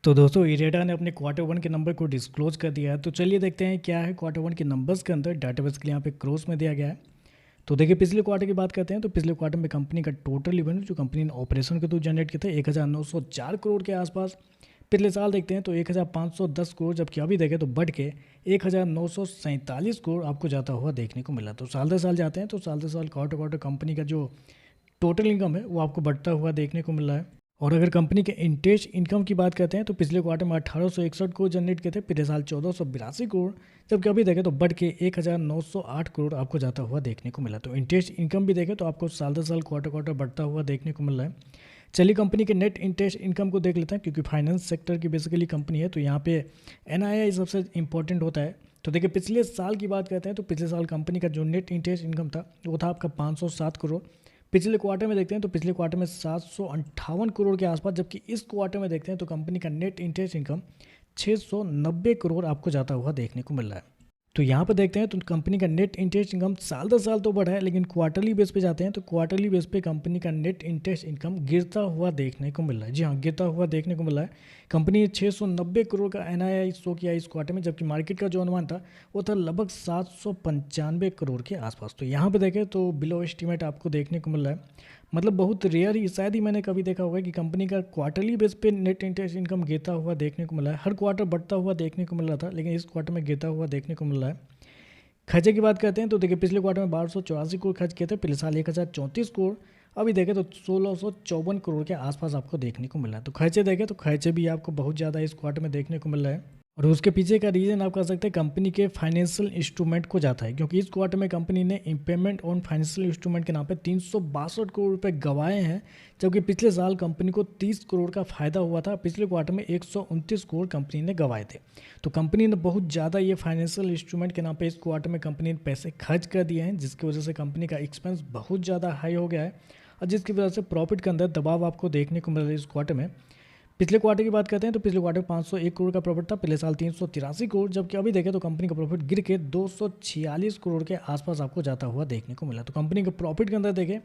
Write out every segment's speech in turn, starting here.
तो दोस्तों इरेडा ने अपने क्वार्टर वन के नंबर को डिस्क्लोज कर दिया है। तो चलिए देखते हैं क्या है क्वार्टर वन के नंबर्स के अंदर डाटाबेस के लिए यहाँ पे क्रॉस में दिया गया है। तो देखिए पिछले क्वार्टर की बात करते हैं तो पिछले क्वार्टर में कंपनी का टोटल रेवेन्यू जो कंपनी ने ऑपरेशन के थ्रू जनरेट किए थे 1904 करोड़ के आसपास। पिछले साल देखते हैं तो 1510 करोड़, जबकि अभी देखें तो बढ़ के 1947 करोड़ आपको जाता हुआ देखने को मिला। तो साल दर साल जाते हैं तो साल दर साल क्वार्टर क्वार्टर कंपनी का जो टोटल इनकम है वो आपको बढ़ता हुआ देखने को मिल रहा है। और अगर कंपनी के इंटरेस्ट इनकम की बात करते हैं तो पिछले क्वार्टर में 1861 करोड़ जनरेट किए थे, पिछले साल 1482 करोड़, जबकि अभी देखें तो बढ़ के 1908 करोड़ आपको जाता हुआ देखने को मिला। तो इंटरेस्ट इनकम भी देखें तो आपको साल दर साल क्वार्टर क्वार्टर बढ़ता हुआ देखने को मिल रहा है। चलिए कंपनी के नेट इंटरेस्ट इनकम को देख लेते हैं, क्योंकि फाइनेंस सेक्टर की बेसिकली कंपनी है तो यहाँ पे एनआईआई सबसे इंपॉर्टेंट होता है। तो देखिए पिछले साल की बात करते हैं तो पिछले साल कंपनी का जो नेट इंटरेस्ट इनकम था वो था आपका 507 करोड़। पिछले क्वार्टर में देखते हैं तो पिछले क्वार्टर में 758 करोड़ के आसपास, जबकि इस क्वार्टर में देखते हैं तो कंपनी का नेट इंटरेस्ट इनकम 690 करोड़ आपको जाता हुआ देखने को मिल रहा है। तो यहाँ पर देखते हैं तो कंपनी का नेट इंटरेस्ट इनकम साल दर साल तो बढ़ा है, लेकिन क्वार्टरली बेस पे जाते हैं तो क्वार्टरली बेस पे कंपनी का नेट इंटरेस्ट इनकम गिरता हुआ देखने को मिल रहा है। जी हाँ, गिरता हुआ देखने को मिल रहा है। कंपनी ने 690 करोड़ का एनआईआई शो किया इस क्वार्टर में, जबकि मार्केट का जो अनुमान था वो था लगभग 795 करोड़ के आसपास। तो यहाँ पर देखें तो बिलो एस्टीमेट आपको देखने को मिल रहा है। मतलब बहुत रेयर ही, शायद ही मैंने कभी देखा होगा कि कंपनी का क्वार्टरली बेस पे नेट इंटरेस्ट इनकम गिरता हुआ देखने को मिला है। हर क्वार्टर बढ़ता हुआ देखने को मिल रहा था, लेकिन इस क्वार्टर में गिरता हुआ देखने को मिल रहा है। खर्चे की बात करते हैं तो देखिए पिछले क्वार्टर में 1284 करोड़ खर्च किए थे, पिछले साल 1034 करोड़, अभी देखें तो 1654 करोड़ के आसपास आपको देखने को मिल रहा है। तो खर्चे देखें तो खर्चे भी आपको बहुत ज़्यादा इस क्वार्टर में देखने को मिल रहा है। और उसके पीछे का रीज़न आप कह सकते हैं कंपनी के फाइनेंशियल इंस्ट्रूमेंट को जाता है, क्योंकि इस क्वार्टर में कंपनी ने इम्पेयरमेंट ऑन फाइनेंशियल इंस्ट्रूमेंट के नाम पे 362 करोड़ रुपए गंवाए हैं, जबकि पिछले साल कंपनी को 30 करोड़ का फायदा हुआ था। पिछले क्वार्टर में 129 करोड़ कंपनी ने गंवाए थे। तो कंपनी ने बहुत ज़्यादा ये फाइनेंशियल इंस्ट्रूमेंट के नाम पे इस क्वार्टर में कंपनी ने पैसे खर्च कर दिए हैं, जिसकी वजह से कंपनी का एक्सपेंस बहुत ज़्यादा हाई हो गया है, और जिसकी वजह से प्रॉफिट के अंदर दबाव आपको देखने को मिल रहा है इस क्वार्टर में। पिछले क्वार्टर की बात करते हैं तो पिछले क्वार्टर में 501 करोड़ का प्रॉफिट था, पिछले साल 383 करोड़, जबकि अभी देखें तो कंपनी का प्रॉफिट गिर के 246 करोड़ के आसपास आपको जाता हुआ देखने को मिला। तो कंपनी के प्रॉफिट के अंदर देखें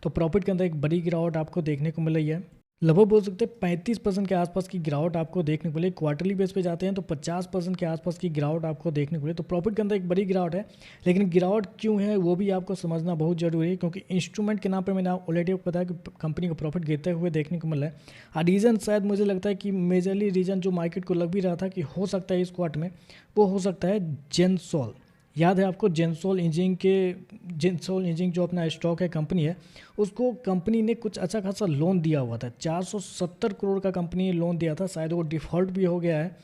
तो प्रॉफिट के अंदर एक बड़ी गिरावट आपको देखने को मिल रही है। लगभग बोल सकते हैं 35% के आसपास की गिरावट आपको देखने को मिली। क्वार्टरली बेस पे जाते हैं तो 50% के आसपास की गिरावट आपको देखने को मिली। तो प्रॉफिट के अंदर एक बड़ी गिरावट है, लेकिन गिरावट क्यों है वो भी आपको समझना बहुत जरूरी है, क्योंकि इंस्ट्रूमेंट के नाम पे मैंने ऑलरेडी आपको बताया कि कंपनी का प्रॉफिट गिरते हुए देखने को मिल रहा है। रीज़न शायद मुझे लगता है कि मेजरली रीज़न जो मार्केट को लग भी रहा था कि हो सकता है इस क्वार्टर में, वो हो सकता है जेनसोल। याद है आपको जेनसोल इंजीनियरिंग जो अपना स्टॉक है कंपनी है, उसको कंपनी ने कुछ अच्छा खासा लोन दिया हुआ था। 470 करोड़ का कंपनी ने लोन दिया था, शायद वो डिफ़ॉल्ट भी हो गया है।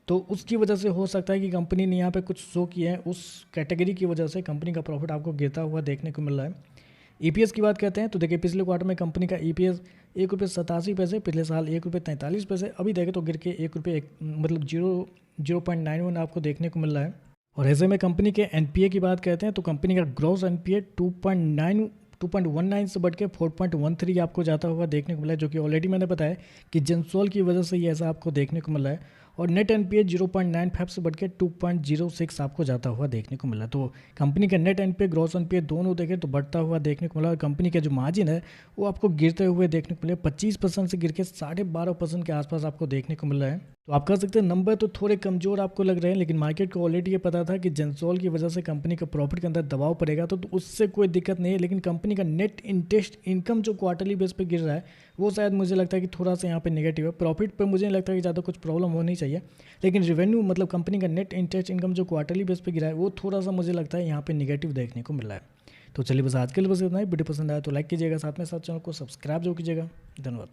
तो उसकी वजह से हो सकता है कि कंपनी ने यहाँ पे कुछ शो किया है, उस कैटेगरी की वजह से कंपनी का प्रॉफिट आपको गिरता हुआ देखने को मिल रहा है। ईपीएस की बात करते हैं तो देखिए पिछले क्वार्टर में कंपनी का ईपीएस 1 रुपये 87 पैसे, पिछले साल 1 रुपये 43 पैसे, अभी देखें तो गिर के 1 रुपये मतलब 0.91 आपको देखने को मिल रहा है। और ऐसे में कंपनी के एनपीए की बात करते हैं तो कंपनी का ग्रॉस एनपीए 2.19 से बढ़ के 4.13 आपको जाता हुआ देखने को मिला है, जो कि ऑलरेडी मैंने बताया कि जेंसोल की वजह से ये ऐसा आपको देखने को मिला है। और नेट एनपीए 0.95 से बढ़ के 2.06 आपको जाता हुआ देखने को मिला। तो कंपनी का नेट एनपीए ग्रॉस एनपीए दोनों देखें तो बढ़ता हुआ देखने को मिला, और कंपनी का जो मार्जिन है वो आपको गिरते हुए देखने को मिले, 25% से गिर के 12.5% के आसपास आपको देखने को मिल रहा है। तो आप कह सकते हैं नंबर तो थोड़े कमज़ोर आपको लग रहे हैं, लेकिन मार्केट को ऑलरेडी ये पता था कि जेंसोल की वजह से कंपनी का प्रॉफिट के अंदर दबाव पड़ेगा, तो उससे कोई दिक्कत नहीं है। लेकिन कंपनी का नेट इंटरेस्ट इनकम जो क्वार्टरली बेस पे गिर रहा है वो शायद मुझे लगता है कि थोड़ा सा यहाँ पे नेगेटिव है। प्रॉफिट पर मुझे नहीं लगता कि ज़्यादा कुछ प्रॉब्लम होनी चाहिए, लेकिन रेवेन्यू मतलब कंपनी का नेट इंटरेस्ट इनकम जो क्वार्टरली बेस पे गिरा है वो थोड़ा सा मुझे लगता है यहाँ पे नेगेटिव देखने को मिल रहा है। तो चलिए बस आज के लिए बस इतना ही। वीडियो पसंद आया तो लाइक कीजिएगा, साथ में साथ चैनल को सब्सक्राइब जरूर कीजिएगा। धन्यवाद।